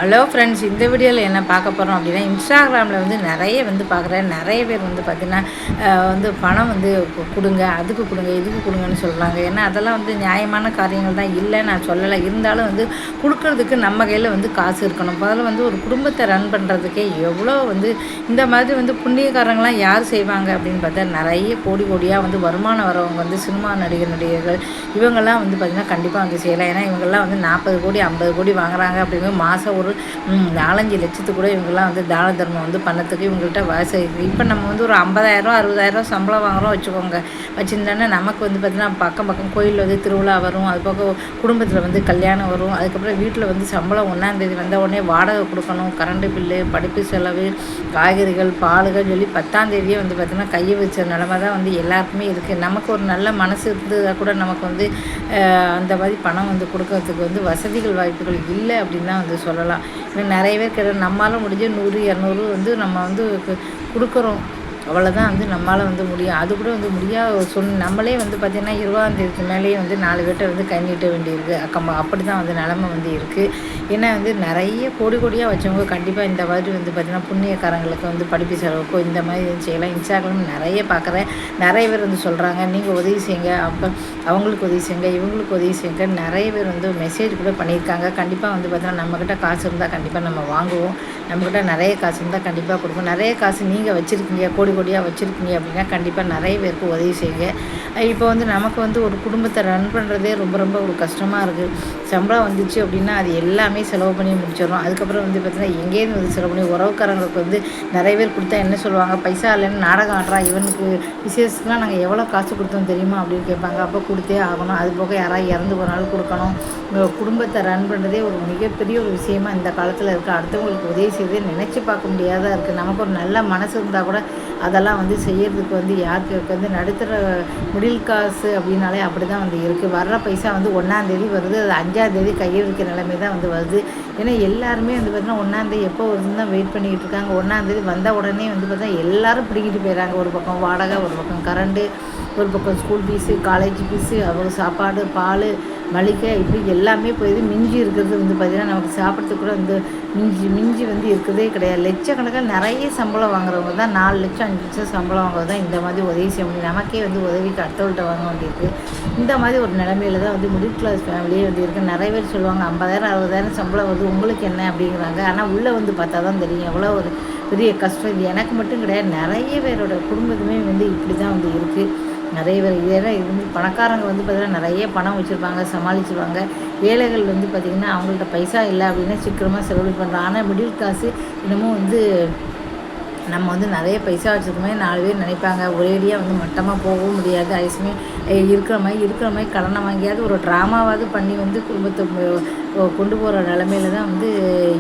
Hello friends, இந்த வீடியோவில் என்ன பார்க்க போகிறோம் அப்படின்னா, இன்ஸ்டாகிராமில் வந்து நிறைய பார்க்குறேன். நிறைய பேர் பார்த்திங்கன்னா பணம் கொடுங்க, அதுக்கு கொடுங்க, இதுக்கு கொடுங்கன்னு சொல்கிறாங்க. ஏன்னா அதெல்லாம் நியாயமான காரியங்கள் தான், இல்லை நான் சொல்லலை. இருந்தாலும் கொடுக்கறதுக்கு நம்ம கையில் காசு இருக்கணும். முதல்ல ஒரு குடும்பத்தை ரன் பண்ணுறதுக்கே எவ்வளோ இந்த மாதிரி புண்ணியக்காரங்களாம் யார் செய்வாங்க அப்படின்னு பார்த்தா, நிறைய கோடி கோடியாக வருமானம் வரவங்க சினிமா நடிகர்கள் இவங்கெல்லாம் பார்த்திங்கன்னா கண்டிப்பாக செய்யலாம். ஏன்னா இவங்கெல்லாம் 40 கோடி 50 கோடி வாங்குறாங்க அப்படிங்கிற மாதம் ஒரு 4-5 லட்சத்துக்கு கூட இவங்கெல்லாம் தான தர்மம் பண்ணத்துக்கு இவங்கள்ட்ட வயசு இருக்குது. இப்போ நம்ம ஒரு 50,000 60,000 சம்பளம் வாங்குகிறோம் வச்சுக்கோங்க. வச்சுருந்தோன்னா நமக்கு பார்த்திங்கன்னா பக்கம் கோயிலில் திருவிழா வரும், அது போக குடும்பத்தில் கல்யாணம் வரும். அதுக்கப்புறம் வீட்டில் சம்பளம் 1ஆம் தேதி வந்த உடனே வாடகை கொடுக்கணும், கரண்ட்டு பில்லு, படிப்பு செலவு, காய்கறிகள், பாலுகள் சொல்லி 10ஆம் தேதியே பார்த்திங்கன்னா கையை வச்ச நிலமை தான் எல்லாருக்குமே இருக்குது. நமக்கு ஒரு நல்ல மனசு இருந்ததாக கூட நமக்கு அந்த மாதிரி பணம் கொடுக்கறதுக்கு வசதிகள் வாய்ப்புகள் இல்லை அப்படின்னு தான் சொல்லலாம். இன்னும் நிறைய பேர் கேட்டால் நம்மளால் முடிஞ்ச 100 200 நம்ம கொடுக்குறோம். அவ்வளோதான் நம்மளால் முடியும். அது கூட முடியாது நம்மளே பார்த்திங்கன்னா 20ஆம் தேதிக்கு மேலேயே 4 பேர்கிட்ட கை நீட்ட வேண்டியிருக்கு. அப்படி தான் நிலமை இருக்குது. ஏன்னா நிறைய கோடி கோடியாக வச்சவங்க கண்டிப்பாக இந்த மாதிரி பார்த்திங்கன்னா புண்ணியக்காரங்களுக்கு படிப்பு செலவுக்கோ இந்த மாதிரி செய்யலாம். இன்ஸ்டாகிராம் நிறைய பார்க்குறேன். நிறைய பேர் சொல்கிறாங்க, நீங்கள் உதவி செய்யுங்க, அப்போ அவங்களுக்கு உதவி செய்யுங்க, இவங்களுக்கு உதவி செய்யுங்க. நிறைய பேர் மெசேஜ் கூட பண்ணியிருக்காங்க. கண்டிப்பாக பார்த்திங்கன்னா நம்மக்கிட்ட காசு இருந்தால் கண்டிப்பாக நம்ம வாங்குவோம். நம்மக்கிட்ட நிறைய காசு இருந்தால் கண்டிப்பாக கொடுப்போம். நிறைய காசு நீங்கள் வச்சுருக்கீங்க, கோடி கோடியாக வச்சுருக்கீங்க அப்படின்னா கண்டிப்பாக நிறைய பேருக்கு உதவி செய்யுங்க. இப்போ நமக்கு ஒரு குடும்பத்தை ரன் பண்ணுறதே ரொம்ப ரொம்ப ஒரு கஷ்டமாக இருக்குது. சம்பளம் வந்துச்சு அப்படின்னா அது எல்லாமே செலவு பண்ணி முடிச்சிடறோம். அதுக்கப்புறம் பார்த்திங்கன்னா எங்கேருந்து செலவு பண்ணி உறவுக்காரங்களுக்கு நிறைய பேர் கொடுத்தா என்ன சொல்லுவாங்க, பைசா இல்லைன்னு நாடகம் ஆடுறா, இவனுக்கு விசேஷத்துக்குலாம் நாங்கள் எவ்வளோ காசு கொடுத்தோம் தெரியுமா அப்படின்னு கேட்பாங்க. அப்போ கொடுத்தே ஆகணும். அது போக யாராவது இறந்து போனாலும் கொடுக்கணும். குடும்பத்தை ரன் பண்ணுறதே ஒரு மிகப்பெரிய ஒரு விஷயமா இந்த காலத்தில் இருக்குது. அடுத்தவங்களுக்கு உதவி செய்தே நினச்சி பார்க்க முடியாதா இருக்குது. நமக்கு ஒரு நல்ல மனசு இருந்தால் கூட அதெல்லாம் செய்யறதுக்கு யாருக்கு நடுத்தர மிடில் காசு அப்படின்னாலே அப்படி தான் இருக்குது. வர்ற பைசா 1ஆம் தேதி வருது, அது 5ஆம் தேதி கையை வைக்கிற நிலைமை தான் வருது. ஏன்னா எல்லாருமே பார்த்திங்கன்னா 1ஆம் தேதி எப்போ வருதுன்னு தான் வெயிட் பண்ணிக்கிட்டு இருக்காங்க. 1ஆம் தேதி வந்த உடனே பார்த்தா எல்லோரும் பிடிக்கிட்டு போயிடறாங்க. ஒரு பக்கம் வாடகை, ஒரு பக்கம் கரண்ட்டு, ஒரு பக்கம் ஸ்கூல் ஃபீஸு, காலேஜ் ஃபீஸு, அவங்க சாப்பாடு, பால், மளிகை, இப்படி எல்லாமே போயிது. மிஞ்சி இருக்கிறது பார்த்திங்கன்னா நமக்கு சாப்பிட்றதுக்கு கூட மிஞ்சி இருக்கிறதே கிடையாது. லட்சக்கணக்காக நிறைய சம்பளம் வாங்குறவங்க தான் 4 லட்சம் 5 லட்சம் சம்பளம் வாங்குறது தான் இந்த மாதிரி உதவி செய்ய முடியும். நமக்கே உதவிக்கு அடுத்தவள்கிட்ட வாங்க வேண்டியிருக்கு. இந்த மாதிரி ஒரு நிலைமையில தான் மிடில் கிளாஸ் ஃபேமிலியே இருக்குது. நிறைய பேர் சொல்லுவாங்க 50,000 60,000 சம்பளம் வருது, உங்களுக்கு என்ன அப்படிங்கிறாங்க. ஆனால் உள்ளே பார்த்தா தான் தெரியும் எவ்வளோ ஒரு பெரிய கஷ்டம். இது எனக்கு மட்டும் கிடையாது, நிறைய பேரோட குடும்பத்துமே இப்படி தான் இருக்குது. நிறைய பேர் இதெல்லாம் பணக்காரங்க பார்த்திங்கன்னா நிறைய பணம் வச்சுருப்பாங்க, சமாளிச்சுருவாங்க. ஏழைகள் பார்த்திங்கன்னா அவங்கள்ட்ட பைசா இல்லை அப்படின்னா சீக்கிரமாக செலவு பண்ணுறாங்க. ஆனால் மிடில் கிளாஸு இன்னமும் நம்ம நிறைய பைசா வச்சுருக்கோமே 4 பேர் நினைப்பாங்க. ஒரேடியாக மட்டமாக போகவும் முடியாது. ஐசுமே இருக்கிற மாதிரி கடனை வாங்கியாவது ஒரு ட்ராமாவாவது பண்ணி குடும்பத்தை கொண்டு போகிற நிலமையில தான்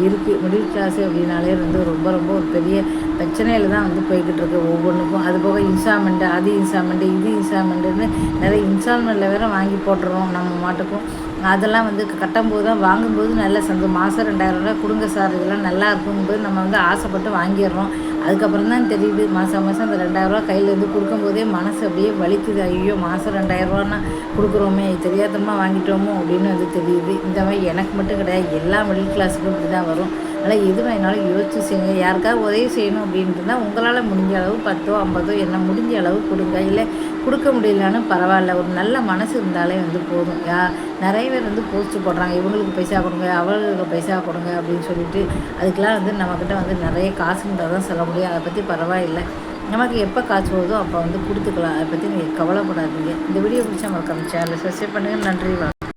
இருக்குது. மிடில் கிளாஸு அப்படின்னாலே ரொம்ப ரொம்ப ஒரு பெரிய பிரச்சனையில் தான் போய்கிட்டு இருக்கு ஒவ்வொன்றுக்கும். அது போக இன்ஸ்டால்மெண்ட்டு, அது இன்ஸ்டால்மெண்ட்டு, இது இன்ஸ்டால்மெண்ட்டுன்னு நிறைய இன்ஸ்டால்மெண்ட்டில் வேறு வாங்கி போட்டுறோம் நம்ம மாட்டுக்கும். அதெல்லாம் கட்டும்போது தான் வாங்கும்போது நல்ல மாதம் 2,000 ரூபா கொடுங்க சார், இதெல்லாம் நல்லா இருக்கும்போது நம்ம ஆசைப்பட்டு வாங்கிடுறோம். அதுக்கப்புறம் தான் தெரியுது மாதம் அந்த 2,000 ரூபா கையில் கொடுக்கும்போதே மனசு அப்படியே வலிக்குது. ஐயோ மாதம் 2,000 ரூபான்னா கொடுக்குறோமே, தெரியாதமாக வாங்கிட்டோமோ அப்படின்னு தெரியுது. இந்த மாதிரி எனக்கு மட்டும் கிடையாது, எல்லா மிடில் கிளாஸுக்கும் இப்படி தான் வரும். அதனால் எது வேணாலும் யோசிச்சு செய்யுங்க. யாருக்காவது உதவி செய்யணும் அப்படின்ட்டுனா உங்களால் முடிஞ்ச அளவு 10 50 என்ன முடிஞ்ச அளவு கொடுங்க. இல்லை கொடுக்க முடியலன்னு பரவாயில்ல, ஒரு நல்ல மனசு இருந்தாலே போதும். நிறைய பேர் போஸ்ட்டு போடுறாங்க, இவங்களுக்கு பைசா கொடுங்க, அவங்களுக்கு பைசா கொடுங்க அப்படின்னு சொல்லிட்டு. அதுக்கெலாம் நம்மக்கிட்ட நிறைய காசு இருந்தால் தான் சொல்ல முடியும். அதை பற்றி பரவாயில்லை, நமக்கு எப்போ காசு போகுதோ அப்போ கொடுத்துக்கலாம். அதை பற்றி நீங்கள் கவலைப்படாதீங்க. இந்த வீடியோ பிடிச்சா மறக்காம சேனலை சப்ஸ்கிரைப் பண்ணுங்கள். நன்றி.